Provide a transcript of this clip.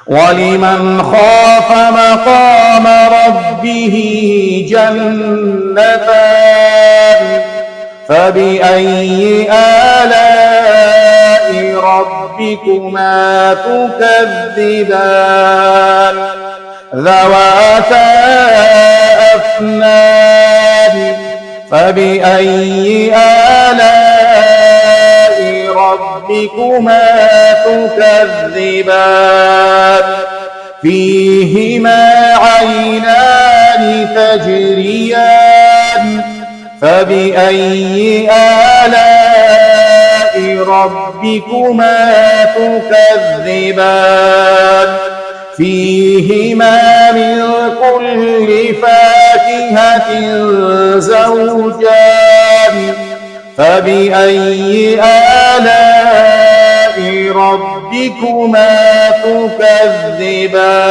ولمن خاف مقام ربه جنتان فبأي آلاء ربكما تكذبان ذواتا أفنان فبأي آلاء ربكما تكذبان فيهما عينان تجريان فبأي آلاء ربكما تكذبان فيهما من كل فاكهة زوجان فبأي آلاء ربكما تكذبان